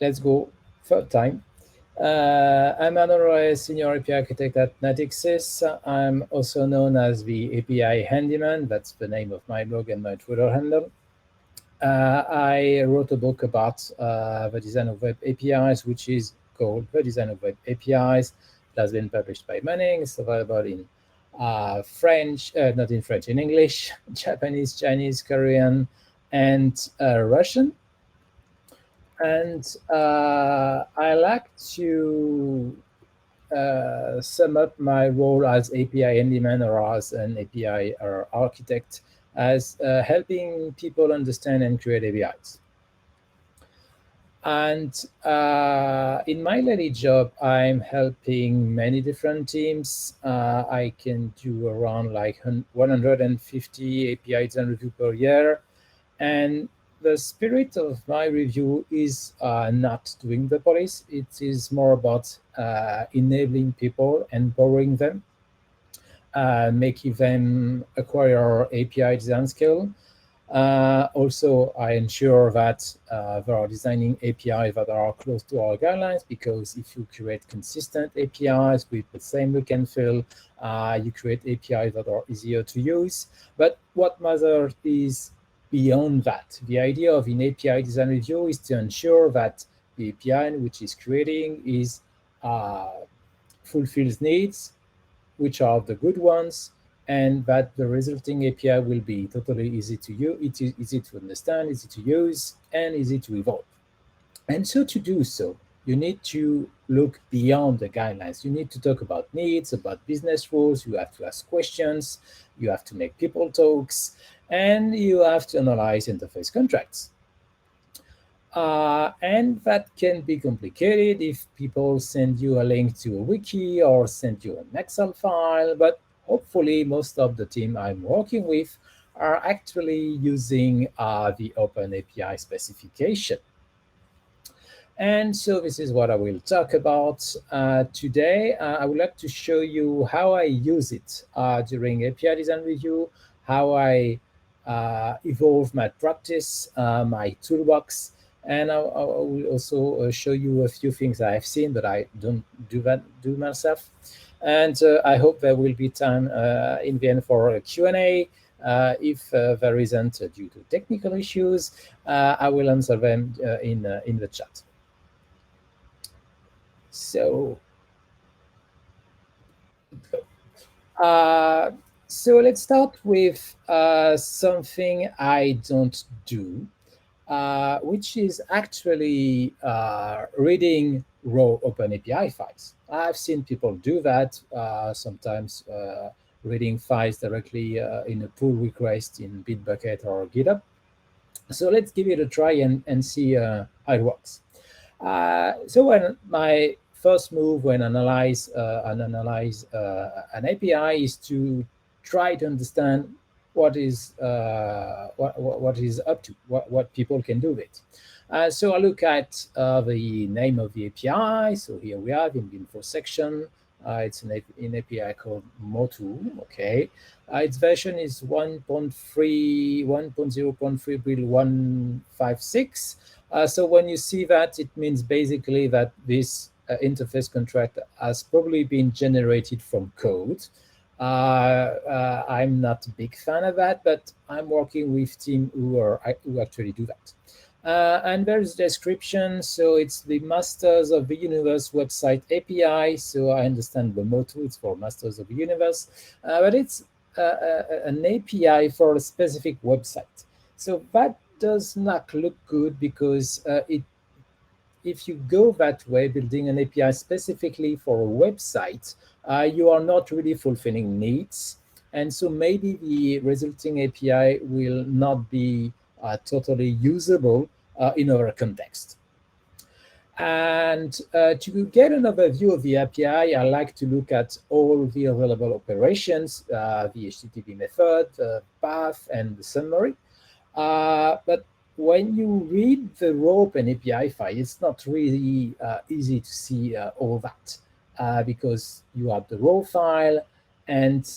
let's go third time. I'm Arnaud Lauret, Senior API Architect at Natixis. I'm also known as the API Handyman. That's the name of my blog and my Twitter handle. I wrote a book about the design of web APIs, which is called The Design of Web APIs. It has been published by Manning. It's available in French, not in French, in English, Japanese, Chinese, Korean, and Russian. And I like to sum up my role as API handyman or as an API or architect as helping people understand and create APIs. And in my daily job, I'm helping many different teams. I can do around like 150 API design review per year. And the spirit of my review is not doing the police. It is more about enabling people, empowering them, making them acquire API design skill. Also, I ensure that they are designing APIs that are close to our guidelines, because if you create consistent APIs with the same look and feel, you create APIs that are easier to use. But what matters is beyond that. The idea of an API design review is to ensure that the API which is creating is fulfills needs, which are the good ones, and that the resulting API will be totally easy to use, easy to understand, easy to use, and easy to evolve. And so to do so, you need to look beyond the guidelines. You need to talk about needs, about business rules. You have to ask questions. You have to make people talks, and you have to analyze interface contracts. And that can be complicated if people send you a link to a wiki or send you an Excel file, but hopefully most of the team I'm working with are actually using the OpenAPI specification. And so this is what I will talk about today. I would like to show you how I use it during API design review, how I evolve my practice, my toolbox, and I will also show you a few things I have seen, but I don't do myself. And I hope there will be time in the end for a Q&A. If there isn't due to technical issues, I will answer them in the chat. So, so let's start with something I don't do, which is actually reading raw OpenAPI files. I've seen people do that, sometimes reading files directly in a pull request in Bitbucket or GitHub. So let's give it a try and see how it works. So when my first move when analyze an API is to try to understand what is up to, what people can do with it. So I look at the name of the API. So here we have in the info section. It's an API called Motu. Okay, its version is 1.0.3 build 156. So when you see that, it means basically that this interface contract has probably been generated from code. I'm not a big fan of that, but I'm working with team who actually do that. And there's description. So it's the Masters of the Universe website API. So I understand the motto, it's for Masters of the Universe, but it's an API for a specific website. So that does not look good, because if you go that way, building an API specifically for a website, you are not really fulfilling needs. And so maybe the resulting API will not be totally usable in our context. And to get an overview of the API, I like to look at all the available operations, the HTTP method, the path, and the summary. But when you read the raw OpenAPI file, it's not really easy to see all that, because you have the raw file. And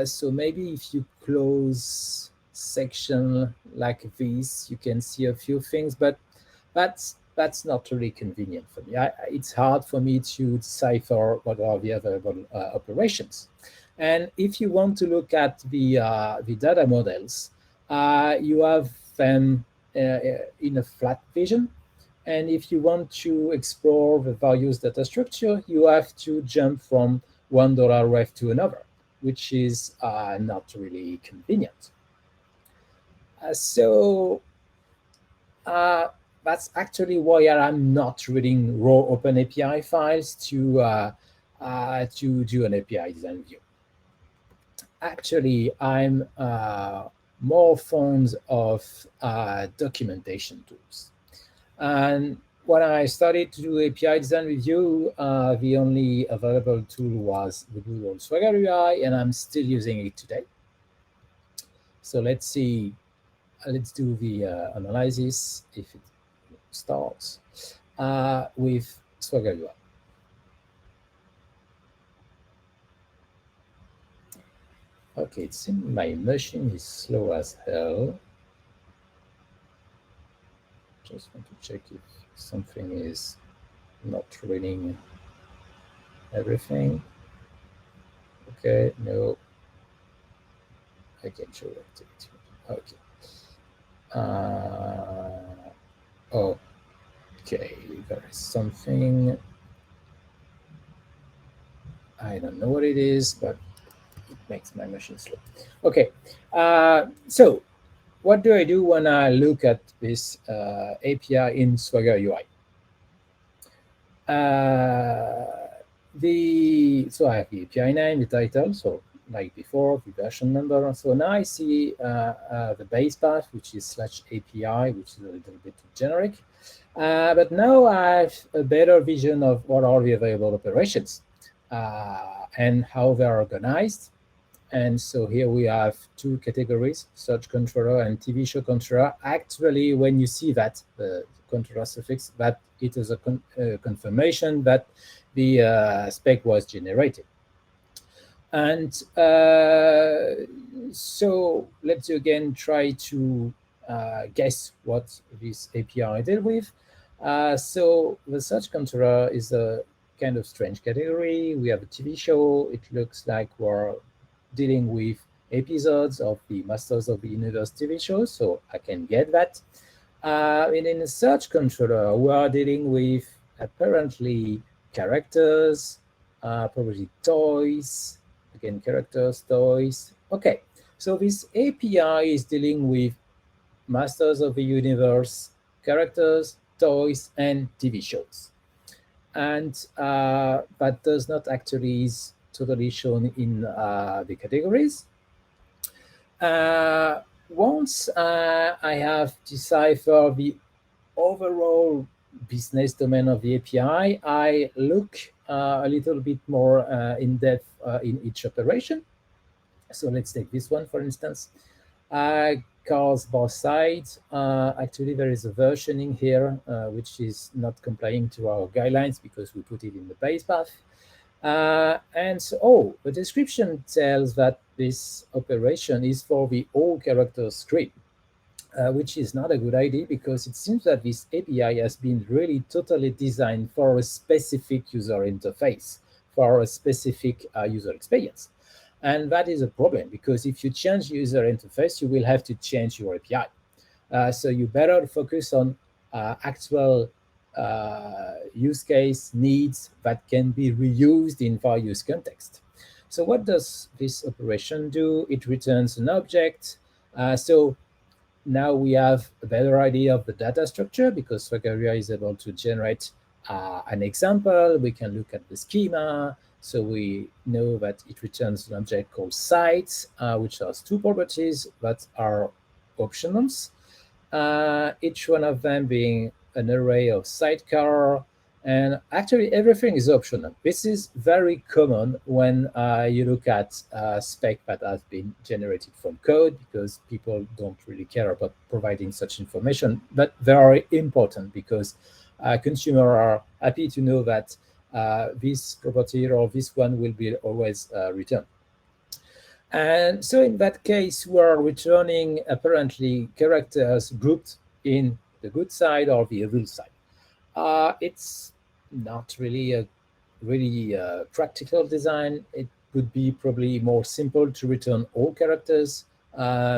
so maybe if you close section like this, you can see a few things, but that's not really convenient for me. It's hard for me to decipher what are the available operations. And if you want to look at the data models, you have them in a flat vision. And if you want to explore the various data structure, you have to jump from one dollar ref to another, which is not really convenient. So uh, that's actually why I'm not reading raw OpenAPI files to do an API design view. Actually, I'm more fond of documentation tools. And when I started to do API design review, the only available tool was the good old Swagger UI, and I'm still using it today. So let's see, let's do the analysis if it starts with Swagger UI. Okay, it seems my machine is slow as hell. Just want to check if something is not reading everything. Okay, no. I can show activity. Okay. Okay, there is something. I don't know what it is, but it makes my machine slow. Okay, so what do I do when I look at this API in Swagger UI? So I have the API name, the title, so like before, the version number. So now I see the base path, which is /API, which is a little bit generic. But now I have a better vision of what are the available operations and how they're organized. And so here we have two categories, search controller and TV show controller. Actually, when you see that, the controller suffix, that it is a confirmation that the spec was generated. And so let's again try to guess what this API deal with. So the search controller is a kind of strange category. We have a TV show. It looks like we're dealing with episodes of the Masters of the Universe TV show, so I can get that. And in the search controller, we are dealing with apparently characters, probably toys, again, characters, toys. Okay, so this API is dealing with Masters of the Universe, characters, toys, and TV shows. And that does not actually is totally shown in the categories. Once I have deciphered the overall business domain of the API, I look a little bit more in depth in each operation. So let's take this one, for instance. Cars both sides. Actually, there is a versioning here, which is not complying to our guidelines because we put it in the base path. And so, the description tells that this operation is for the all characters script, which is not a good idea because it seems that this API has been really totally designed for a specific user interface, for a specific user experience. And that is a problem because if you change user interface, you will have to change your API. So you better focus on actual use case needs that can be reused in various contexts. So what does this operation do? It returns an object. So now we have a better idea of the data structure because Swagger UI is able to generate an example. We can look at the schema. So we know that it returns an object called sites, which has two properties that are optionals. Each one of them being an array of sidecar, and actually everything is optional. This is very common when you look at spec that has been generated from code because people don't really care about providing such information, but they are important because consumers are happy to know that this property or this one will be always returned. And so in that case, we're returning apparently characters grouped in the good side or the evil side. It's not really a really practical design. It would be probably more simple to return all characters,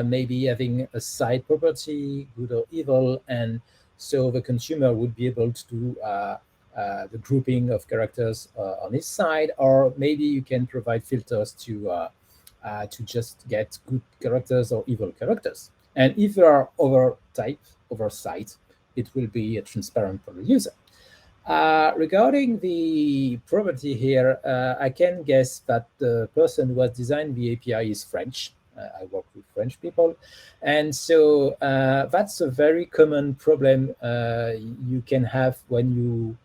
maybe having a side property, good or evil, and so the consumer would be able to do the grouping of characters on his side, or maybe you can provide filters to just get good characters or evil characters. And if there are over site, it will be transparent for the user. Regarding the property here, I can guess that the person who has designed the API is French. I work with French people. And so that's a very common problem you can have when you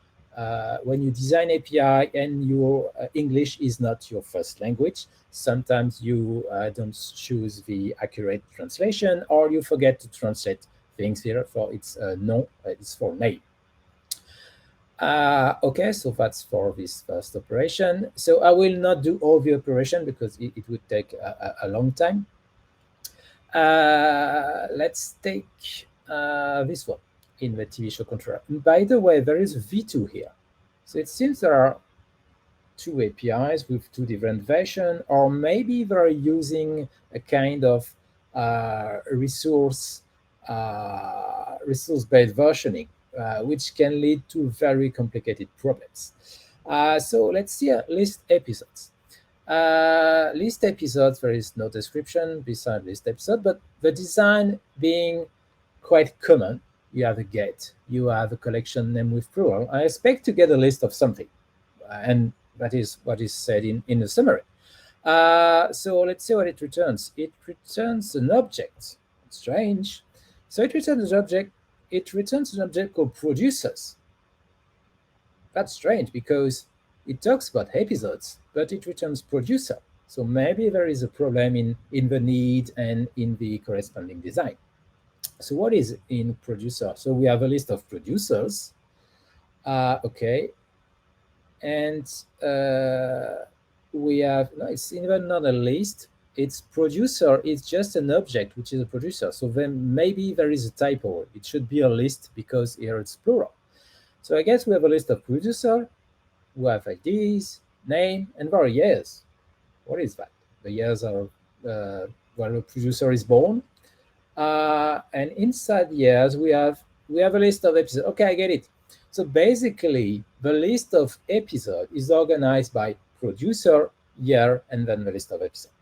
design API and your English is not your first language. Sometimes you don't choose the accurate translation, or you forget to translate things here for its no, it's for name. Okay, so that's for this first operation. So I will not do all the operation because it would take a long time. Let's take this one in the TV show controller. And by the way, there is V2 here. So it seems there are two APIs with two different versions, or maybe they're using a kind of resource-based versioning, which can lead to very complicated problems. So let's see list episodes. List episodes, there is no description beside list episode, but the design being quite common. You have a get, you have a collection name with plural. I expect to get a list of something, and that is what is said in the summary. So let's see what it returns. It returns an object. Strange. So it returns an object. It returns an object called producers. That's strange because it talks about episodes, but it returns producer. So maybe there is a problem in the need and in the corresponding design. So what is in producer? So we have a list of producers. Okay. And we have, no, it's even not a list. It's producer. It's just an object, which is a producer. So then maybe there is a typo. It should be a list because here it's plural. So I guess we have a list of producer who have IDs, name, and there are years. What is that? The years are where the producer is born. And inside years, we have a list of episodes. Okay, I get it. So basically, the list of episode is organized by producer, year, and then the list of episodes.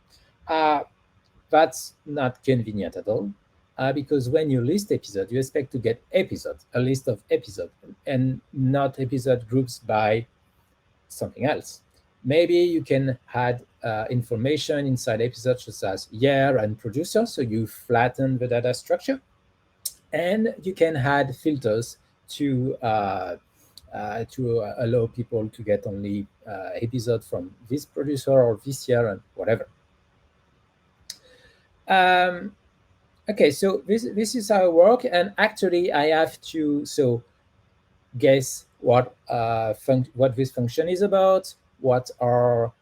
That's not convenient at all, because when you list episode, you expect to get episodes, a list of episodes, and not episode groups by something else. Maybe you can add information inside episodes such as year and producer, so you flatten the data structure, and you can add filters to allow people to get only episode from this producer or this year and whatever. Okay, so this is how it works, and actually I have to guess what this function is about, what are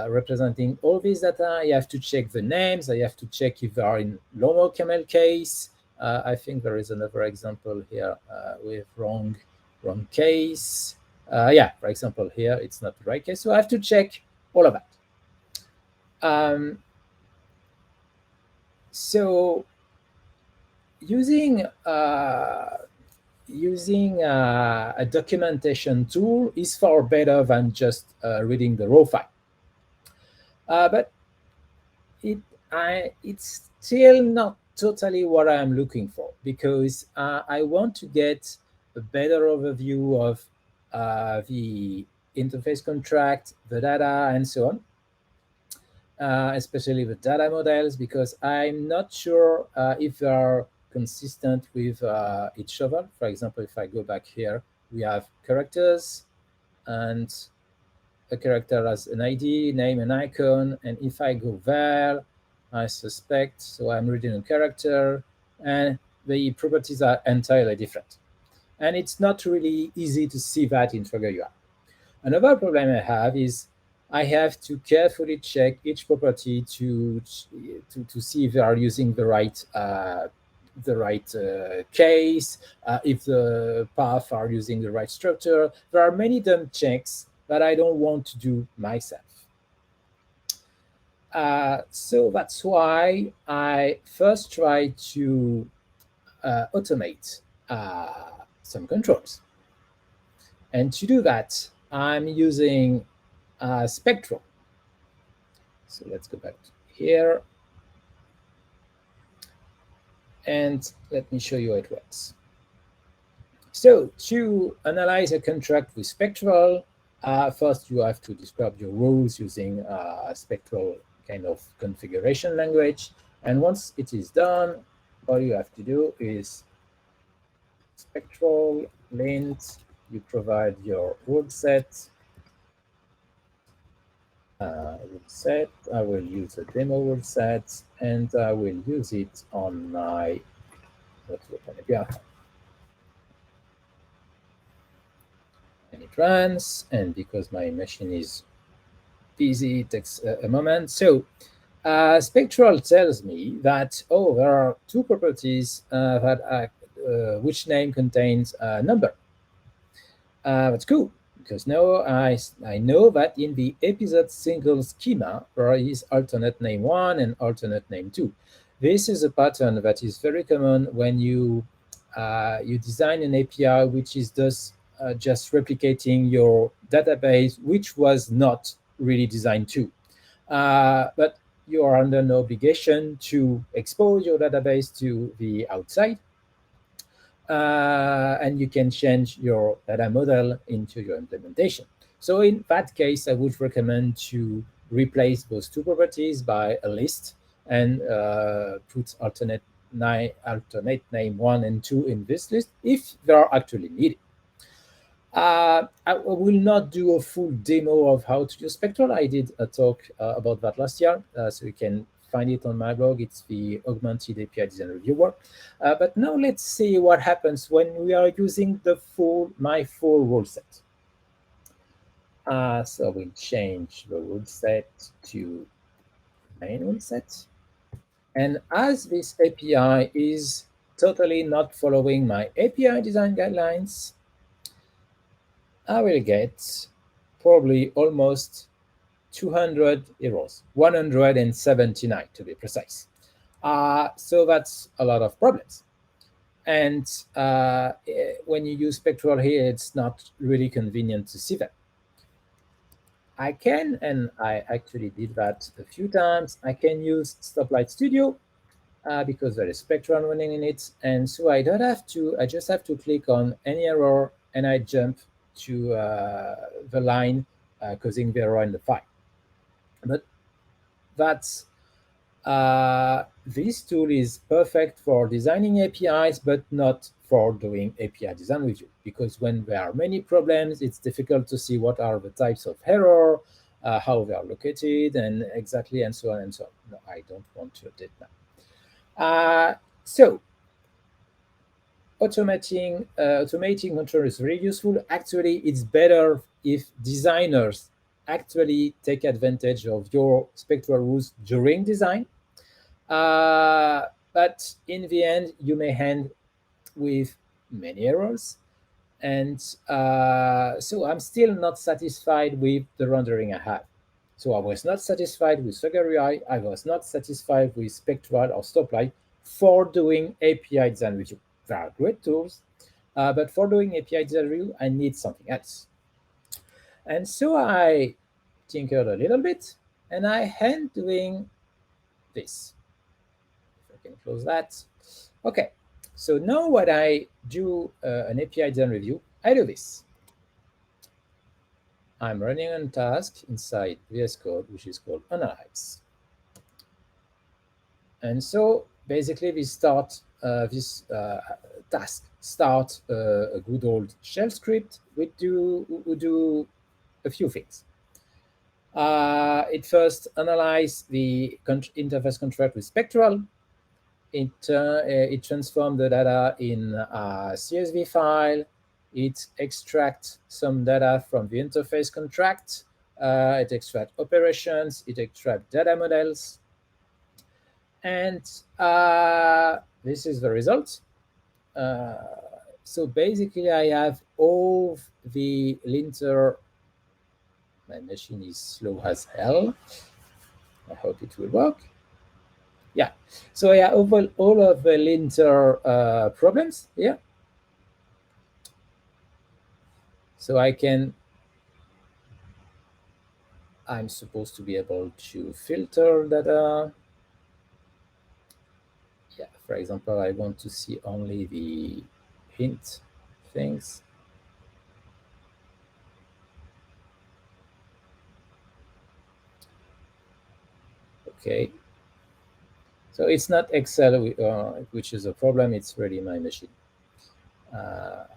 representing all this data. I have to check the names. I have to check if they are in normal camel case. I think there is another example here with wrong case. Yeah, for example, here it's not the right case. So I have to check all of that. So using a documentation tool is far better than just reading the raw file. But it's still not totally what I'm looking for, because I want to get a better overview of the interface contract, the data, and so on. Especially the data models, because I'm not sure if they are consistent with each other. For example, if I go back here, we have characters, and a character has an ID, name, and icon. And if I go there, I suspect, so I'm reading a character, and the properties are entirely different. And it's not really easy to see that in Trigger UI. Another problem I have is I have to carefully check each property to see if they are using the right the right case, if the paths are using the right structure. There are many dumb checks that I don't want to do myself. So that's why I first try to automate some controls. And to do that, I'm using Spectral. So let's go back to here. And let me show you how it works. So to analyze a contract with Spectral, first you have to describe your rules using a Spectral kind of configuration language. And once it is done, all you have to do is Spectral lint, you provide your rule set. I will use a demo rule set, and I will use it on my OpenAPI. And it runs, and because my machine is busy, it takes a moment. So Spectral tells me that, oh, there are two properties which name contains a number. That's cool, because now I know that in the episode single schema, there is alternate name 1 and alternate name 2. This is a pattern that is very common when you design an API which is thus just replicating your database, which was not really designed to. But you are under no obligation to expose your database to the outside. And you can change your data model into your implementation. So in that case, I would recommend to replace those two properties by a list and put alternate name 1 and 2 in this list if they are actually needed. I will not do a full demo of how to use Spectral. I did a talk about that last year, so you can find it on my blog. It's the Augmented API Design Reviewer. But now let's see what happens when we are using my full rule set. So we'll change the rule set to main rule set. And as this API is totally not following my API design guidelines, I will get probably almost 200 errors, 179 to be precise. So that's a lot of problems. And when you use Spectral here, it's not really convenient to see that. I can, and I actually did that a few times, I can use Stoplight Studio because there is Spectral running in it. And so I just have to click on any error and I jump to the line causing the error in the file. But that's this tool is perfect for designing APIs, but not for doing API design review, because when there are many problems, it's difficult to see what are the types of error, how they are located, and exactly, and so on and so on. No, I don't want to update now. So automating control is very useful. Actually, it's better if designers actually take advantage of your Spectral rules during design. But in the end, you may end with many errors. And so I'm still not satisfied with the rendering I have. So I was not satisfied with Swagger UI. I was not satisfied with Spectral or Stoplight for doing API design review. They are great tools, but for doing API design review, I need something else. And so I tinkered a little bit, and I am doing this. If I can close that. Okay, so now when I do an API design review, I do this. I'm running a task inside VS Code, which is called analyze. And so basically we start this task start a good old shell script. We do a few things. It first analyze the interface contract with Spectral. It transforms the data in a CSV file. It extracts some data from the interface contract. It extracts operations. It extracts data models. And this is the result. So basically, I have all the linter. My machine is slow as hell. I hope it will work. Yeah. So yeah, over all of the linter problems here. So I'm supposed to be able to filter data. Yeah, for example, I want to see only the hint things. Okay. So it's not Excel, which is a problem. It's really my machine. I'll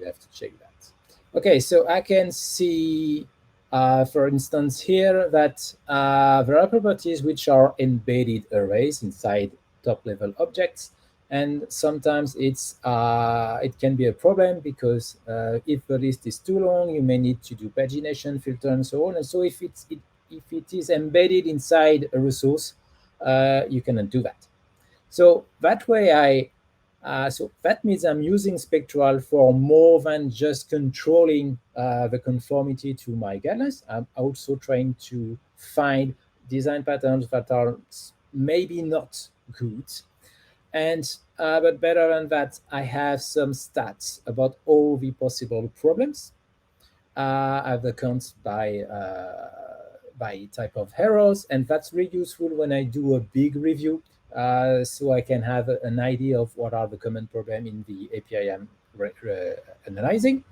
have to check that. Okay, so I can see, for instance, here that there are properties which are embedded arrays inside top-level objects, and sometimes it can be a problem because if the list is too long, you may need to do pagination, filter, and so on. And so if it is embedded inside a resource, you cannot do that. So that way so that means I'm using Spectral for more than just controlling the conformity to my guidelines. I'm also trying to find design patterns that are maybe not good. And but better than that, I have some stats about all the possible problems. I have the counts by type of errors, and that's really useful when I do a big review, so I can have an idea of what are the common problems in the API I'm analyzing.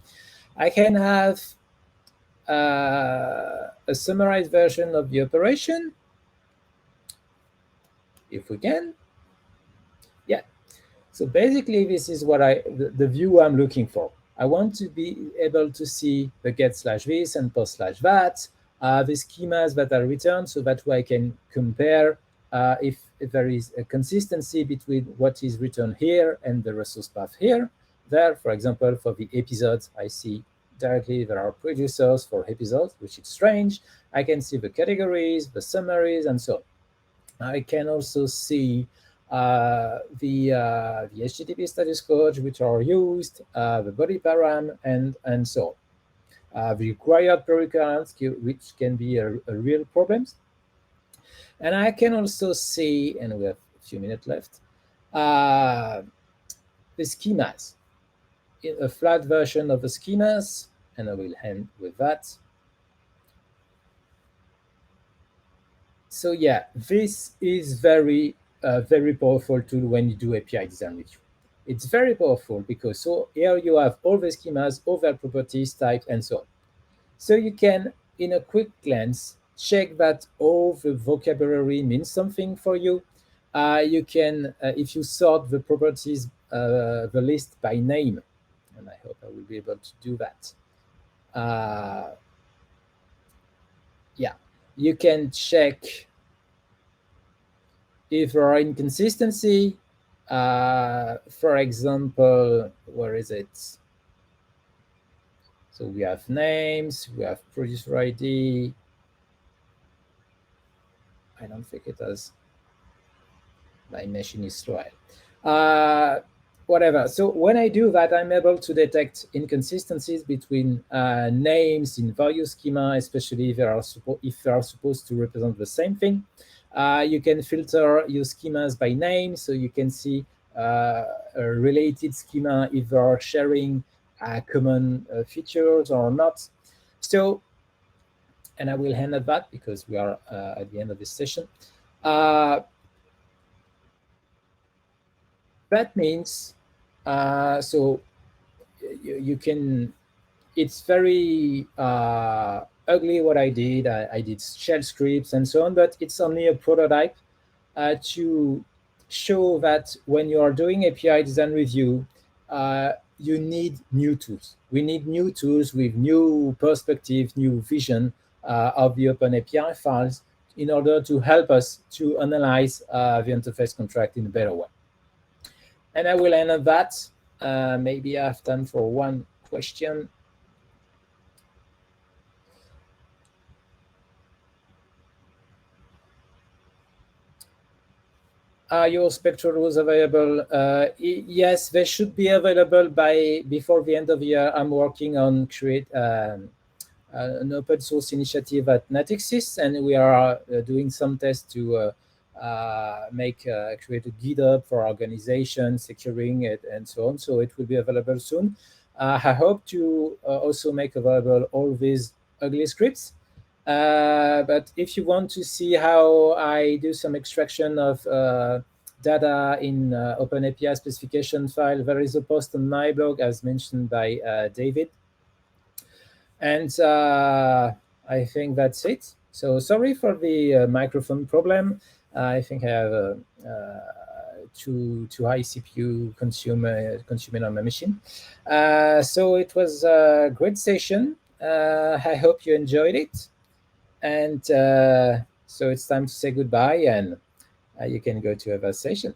I can have a summarized version of the operation, if we can. Yeah. So basically, this is what the view I'm looking for. I want to be able to see the get/this and post/that, the schemas that are returned, so that way I can compare if there is a consistency between what is returned here and the resource path here. There, for example, for the episodes, I see directly there are producers for episodes, which is strange. I can see the categories, the summaries, and so on. I can also see the HTTP status codes which are used, the body param, and so on. The required per-recurrence, which can be a real problem. And I can also see, and we have a few minutes left, the schemas, a flat version of the schemas, and I will end with that. So yeah, this is very powerful tool when you do API design review. It's very powerful because so here you have all the schemas, all their properties, types, and so on. So you can, in a quick glance, check that all the vocabulary means something for you. You can, if you sort the properties, the list by name, and I hope I will be able to do that. Yeah, you can check if there are inconsistency. For example, where is it? So we have names, we have producer ID. I don't think it has. My machine is slow. Whatever. So when I do that, I'm able to detect inconsistencies between names in various schema, especially if they are supposed to represent the same thing. You can filter your schemas by name, so you can see a related schema if they are sharing common features or not. So, and I will end at that because we are at the end of this session. That means, so you can, it's very ugly what I did. I did shell scripts and so on, but it's only a prototype to show that when you are doing API design review, you need new tools. We need new tools with new perspective, new vision of the OpenAPI files in order to help us to analyze the interface contract in a better way. And I will end on that. Maybe I have time for one question. Are your Spectral rules available? Yes, they should be available by before the end of the year. I'm working on create an open source initiative at Natixis, and we are doing some tests to create a GitHub for organization, securing it, and so on. So it will be available soon. I hope to also make available all these ugly scripts. But if you want to see how I do some extraction of data in OpenAPI specification file, there is a post on my blog, as mentioned by David. And I think that's it. So sorry for the microphone problem. I think I have too high CPU consuming on my machine. So it was a great session. I hope you enjoyed it. And so it's time to say goodbye, and you can go to a session.